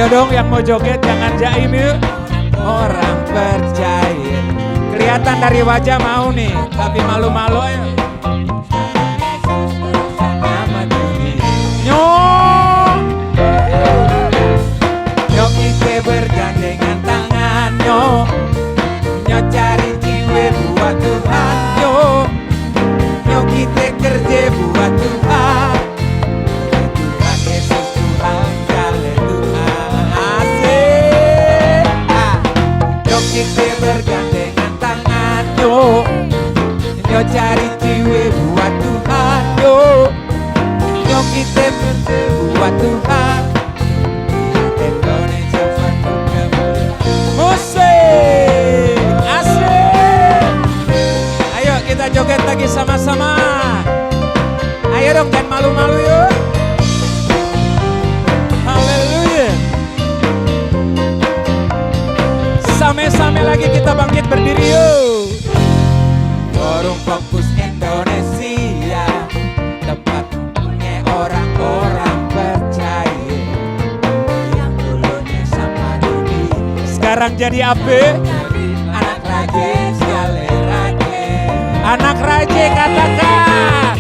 Ayo dong yang mau joget jangan jaim yuk. Orang percaya. Kelihatan dari wajah mau nih, tapi malu-malu ayo. Nyo kita bergandengan tangan nyo cari jiwa buat Tuhan nyo kita kerja buat Tuhan Tuhan Yesus Tuhan kali Tuhan asik kita bergandengan tangan nyo cari jiwa buat Tuhan nyo kita kerja buat Tuhan Indonesia penuh kemuliaan musik asik. Ayo kita joget lagi sama-sama. Ayo dong jangan malu-malu yuk. Haleluya. Same-same lagi kita bangkit berdiri yuk. Forum Fokus Indonesia, tempat punya orang-orang percaya yang dulunya sama dunia sekarang jadi apa? Anak raja sekali raja. Anak raja katakan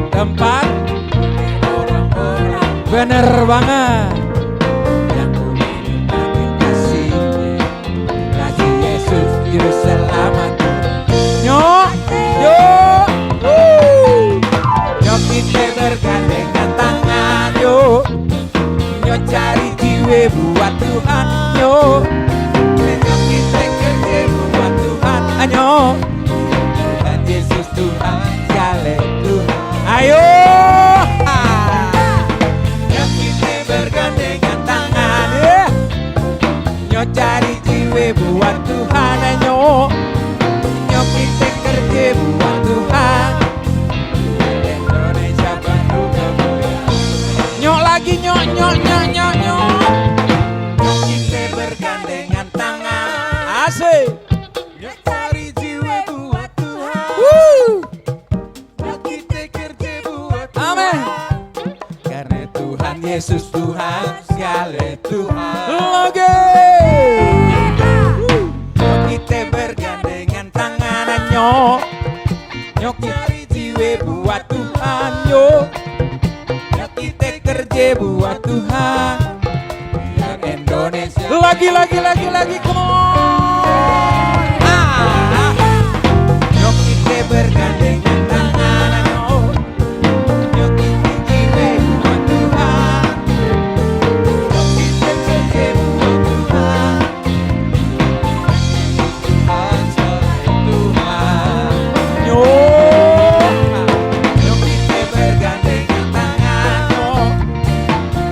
tempat orang-orang bener banget yang dulunya kasihnya Raja Yesus Juru Selamat nyo kita bergandengan tangan yo cari jiwa buat Tuhan yo kita kerja buat Tuhan nyo Tuhan Yesus Tuhan sekali Tuhan ayo kita bergandengan tangan yo cari jiwa buat Tuhan nyo kita kerja buat Tuhan Indonesia penuh kemuliaan nyok lagi nyok kita bergandengan tangan asik cari jiwa buat Tuhan kita kerja buat Tuhan amin karena Tuhan Yesus Tuhan sekali Tuhan lagi kita bergandengan tangan nyok cari jiwa buat Tuhan nyok kita kerja buat Tuhan Indonesia lagi come on nyok kita bergandengan tangan nyok kita jiwa buat Tuhan nyok kita kerja buat Tuhan Tuhan selalu Tuhan nyok kita bergandengan tangan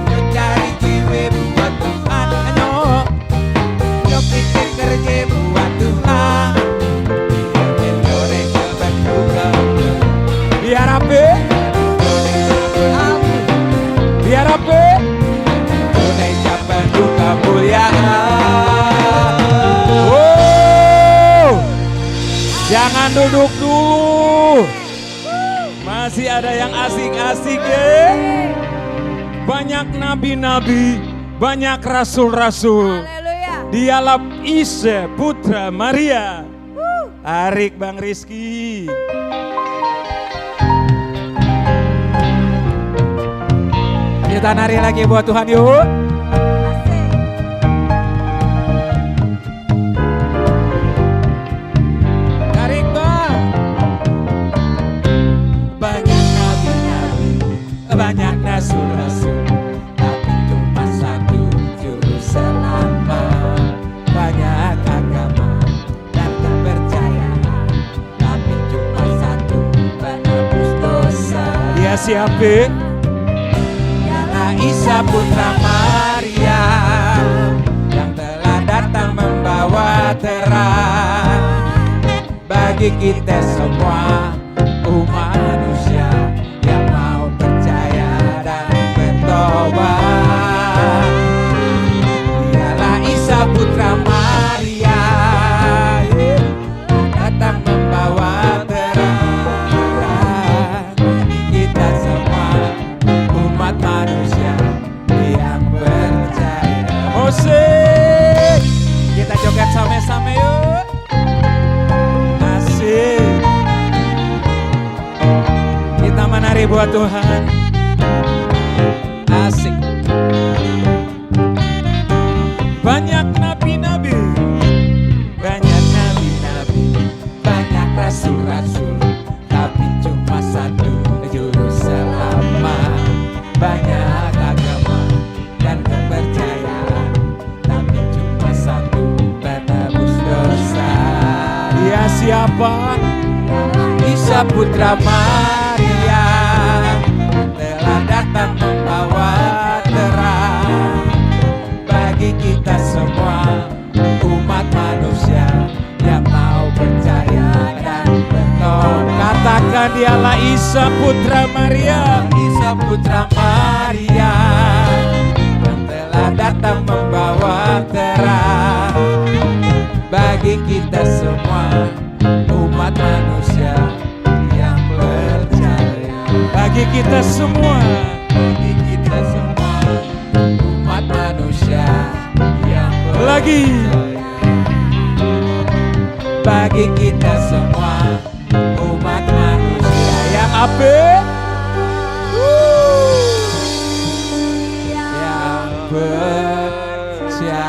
nyok cari jiwa buat Tuhan nyok kita kerja buat Tuhan Indonesia penuh kemuliaan biar apa Indonesia penuh kemuliaan. Wow, jangan duduk dulu, masih ada yang asik-asik ya. Banyak nabi-nabi, banyak rasul-rasul. Dialah Isa putra Maria. Arik Bang Rizky. Kita nari lagi buat Tuhan yuk. Tarik Bang. Banyak nabi-nabi, banyak rasul-rasul, tapi cuma satu juru selamat. Banyak agama dan kepercayaan, tapi cuma satu penebus dosa. Dia siapa? Isa putra Maria yang telah datang membawa terang bagi kita semua umat manusia yang mau percaya dan bertobat. Dialah Isa putra Maria datang membawa terang bagi kita semua umat manusia buat Tuhan. Asik. Banyak nabi-nabi, banyak nabi-nabi, banyak rasul-rasul, tapi cuma satu juru selamat. Banyak agama dan kepercayaan, tapi cuma satu penebus dosa. Dia siapa? Isa putra Maria, telah datang membawa terang bagi kita semua, umat manusia yang mau percaya dan bertobat. Katakan dialah Isa putra Maria, Isa putra Maria, yang telah datang membawa terang bagi kita semua, umat manusia yang percaya. Bagi kita semua, bagi kita semua, umat manusia yang percaya. Lagi bagi kita semua, umat manusia yang apa? Yang percaya.